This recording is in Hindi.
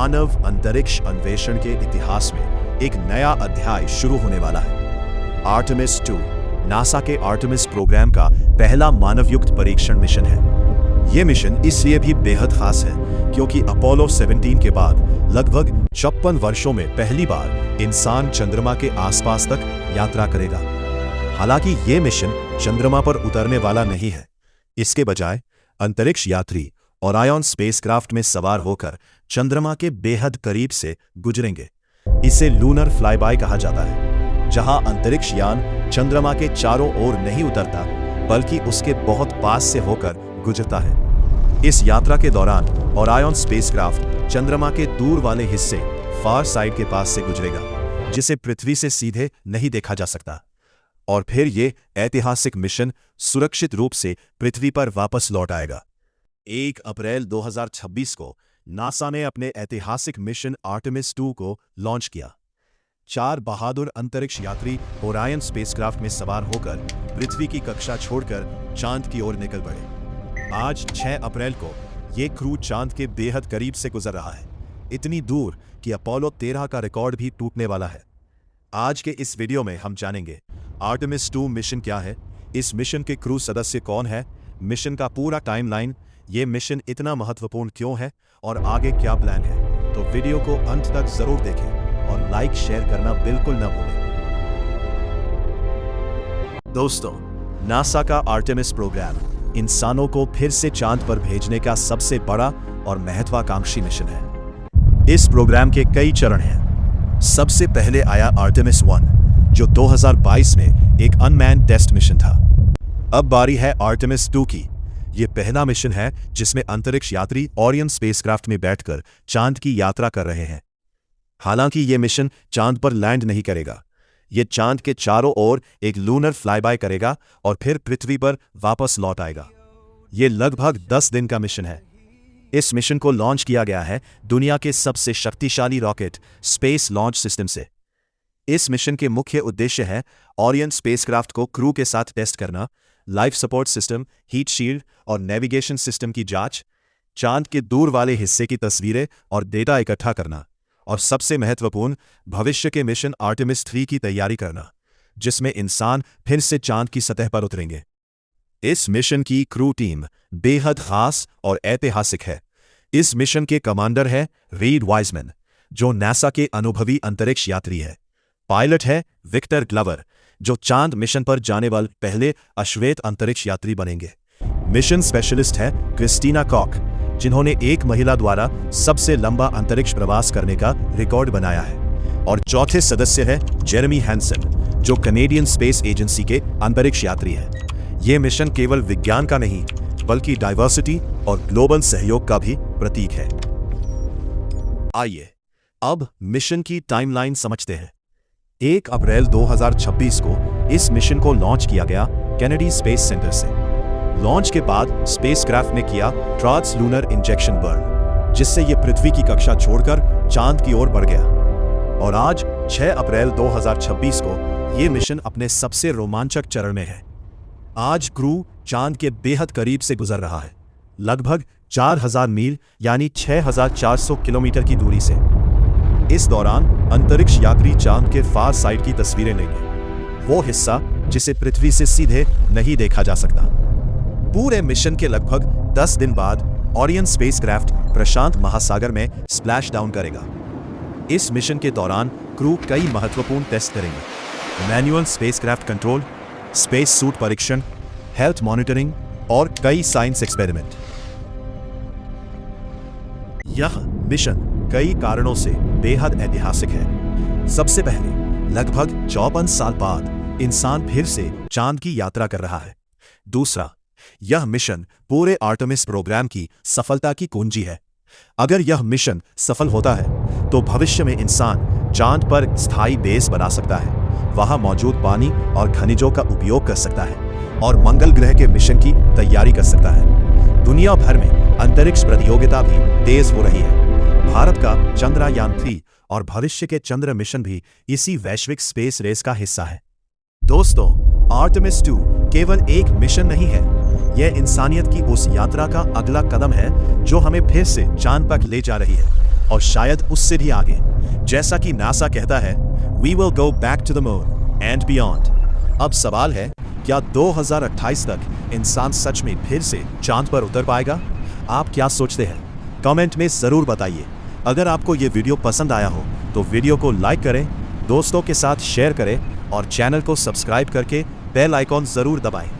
मानव अंतरिक्ष अन्वेषण के इतिहास में एक नया अध्याय शुरू होने वाला है। आर्टेमिस 2 नासा के आर्टेमिस प्रोग्राम का पहला मानवयुक्त परीक्षण मिशन है। यह मिशन इसलिए भी बेहद खास है क्योंकि अपोलो 17 के बाद लगभग 56 वर्षों में पहली बार इंसान चंद्रमा के आसपास तक यात्रा करेगा। हालांकि यह मिशन चंद्रमा पर उतरने वाला नहीं है। इसके बजाय अंतरिक्ष यात्री ओरायन स्पेसक्राफ्ट में सवार होकर चंद्रमा के बेहद करीब से गुजरेंगे। इसे लूनर फ्लाईबाय कहा जाता है, जहां अंतरिक्ष यान चंद्रमा के चारों ओर नहीं उतरता बल्कि उसके बहुत पास से होकर गुजरता है। इस यात्रा के दौरान ओरायन स्पेसक्राफ्ट चंद्रमा के दूर वाले हिस्से फार साइड के पास से गुजरेगा, जिसे पृथ्वी से सीधे नहीं देखा जा सकता। और फिर यह ऐतिहासिक मिशन सुरक्षित रूप से पृथ्वी पर वापस लौट आएगा। 1 अप्रैल 2026 को नासा ने अपने ऐतिहासिक मिशन आर्टेमिस 2 को लॉन्च किया। 4 बहादुर अंतरिक्ष यात्री ओरायन स्पेसक्राफ्ट में सवार होकर पृथ्वी की कक्षा छोड़कर चांद की ओर निकल पड़े। आज 6 अप्रैल को यह क्रू चांद के बेहद करीब से गुजर रहा है, इतनी दूर कि अपोलो 13 का रिकॉर्ड भी टूटने वाला है। आज के इस वीडियो में हम जानेंगे आर्टेमिस 2 मिशन क्या है, इस मिशन के क्रू सदस्य कौन है, मिशन का पूरा टाइमलाइन, ये मिशन इतना महत्वपूर्ण क्यों है और आगे क्या प्लान है। तो वीडियो को अंत तक जरूर देखें और लाइक शेयर करना बिल्कुल न भूलें। दोस्तों, नासा का आर्टेमिस प्रोग्राम इंसानों को फिर से चांद पर भेजने का सबसे बड़ा और महत्वाकांक्षी मिशन है। इस प्रोग्राम के कई चरण हैं। सबसे पहले आया आर्टेमिस 1, जो 2022 में एक अनमैन्ड टेस्ट मिशन था। अब बारी है आर्टेमिस 2 की। यह पहला मिशन है जिसमें अंतरिक्ष यात्री ओरियन स्पेसक्राफ्ट में बैठकर चांद की यात्रा कर रहे हैं। हालांकि यह मिशन चांद पर लैंड नहीं करेगा। यह चांद के चारों ओर एक लूनर फ्लाईबाय करेगा और फिर पृथ्वी पर वापस लौट आएगा। यह लगभग 10 दिन का मिशन है। इस मिशन को लॉन्च किया गया है दुनिया के सबसे शक्तिशाली रॉकेट स्पेस लॉन्च सिस्टम से। इस मिशन के मुख्य उद्देश्य है ओरियन स्पेसक्राफ्ट को क्रू के साथ टेस्ट करना, life support system, heat shield और नेविगेशन सिस्टम की जांच, चांद के दूर वाले हिस्से की तस्वीरें और डेटा इकट्ठा करना, और सबसे महत्वपूर्ण भविष्य के मिशन आर्टेमिस 3 की तैयारी करना, जिसमें इंसान फिर से चांद की सतह पर उतरेंगे। इस मिशन की क्रू टीम बेहद खास और ऐतिहासिक है। इस मिशन के कमांडर है रीड वाइजमैन, जो नासा के अनुभवी अंतरिक्ष यात्री है। पायलट है विक्टर ग्लवर, जो चांद मिशन पर जाने वाले पहले अश्वेत अंतरिक्ष यात्री बनेंगे। मिशन स्पेशलिस्ट है क्रिस्टीना कॉक, जिन्होंने एक महिला द्वारा सबसे लंबा अंतरिक्ष प्रवास करने का रिकॉर्ड बनाया है। और चौथे सदस्य है जेरेमी हैंसन, जो कनेडियन स्पेस एजेंसी के अंतरिक्ष यात्री है। यह मिशन केवल विज्ञान का नहीं बल्कि डाइवर्सिटी और ग्लोबल सहयोग का भी प्रतीक है। आइए अब मिशन की टाइमलाइन समझते हैं। 1 अप्रैल 2026 को इस मिशन को लॉन्च किया गया केनेडी स्पेस सेंटर से। लॉन्च के बाद स्पेसक्राफ्ट ने किया ट्रांस लूनर इंजेक्शन बर्न, जिससे यह पृथ्वी की कक्षा छोड़कर चांद की ओर बढ़ गया। और आज 6 अप्रैल 2026 को यह मिशन अपने सबसे रोमांचक चरण में है। आज क्रू चांद के बेहद करीब से गुजर रहा है, लगभग 4000 मील यानी 6400 किलोमीटर की दूरी से। इस दौरान अंतरिक्ष यात्री चांद के फार साइड की तस्वीरें लेंगे, वो हिस्सा जिसे पृथ्वी से सीधे नहीं देखा जा सकता। पूरे मिशन के लगभग 10 दिन बाद ओरियन स्पेसक्राफ्ट प्रशांत महासागर में स्प्लैश डाउन करेगा। इस मिशन के दौरान क्रू कई महत्वपूर्ण टेस्ट करेंगे: manual spacecraft control, space suit परीक्षण, हेल्थ मॉनिटरिंग और कई साइंस एक्सपेरिमेंट। यह मिशन कई कारणों से बेहद ऐतिहासिक है। सबसे पहले, लगभग 54 साल बाद इंसान फिर से चांद की यात्रा कर रहा है। दूसरा, यह मिशन पूरे आर्टेमिस प्रोग्राम की सफलता की कुंजी है। अगर यह मिशन सफल होता है तो भविष्य में इंसान चांद पर स्थायी बेस बना सकता है, वहां मौजूद पानी और खनिजों का उपयोग कर सकता है और मंगल ग्रह के मिशन की तैयारी कर सकता है। दुनिया भर में अंतरिक्ष प्रतियोगिता भी तेज हो रही है। भारत का चंद्रयान 3 और भविष्य के चंद्र मिशन भी इसी वैश्विक स्पेस रेस का हिस्सा है। दोस्तों, आर्टेमिस 2 केवल एक मिशन नहीं है, यह इंसानियत की उस यात्रा का अगला कदम है जो हमें फिर से चांद पर ले जा रही है और शायद उससे भी आगे। जैसा कि नासा कहता है, We will go back to the moon and beyond। अब सवाल है, क्या 2028 तक इंसान सच में फिर से चांद पर उतर पाएगा? आप क्या सोचते हैं? कमेंट में जरूर बताइए। अगर आपको ये वीडियो पसंद आया हो तो वीडियो को लाइक करें, दोस्तों के साथ शेयर करें और चैनल को सब्सक्राइब करके बेल आइकॉन जरूर दबाएं।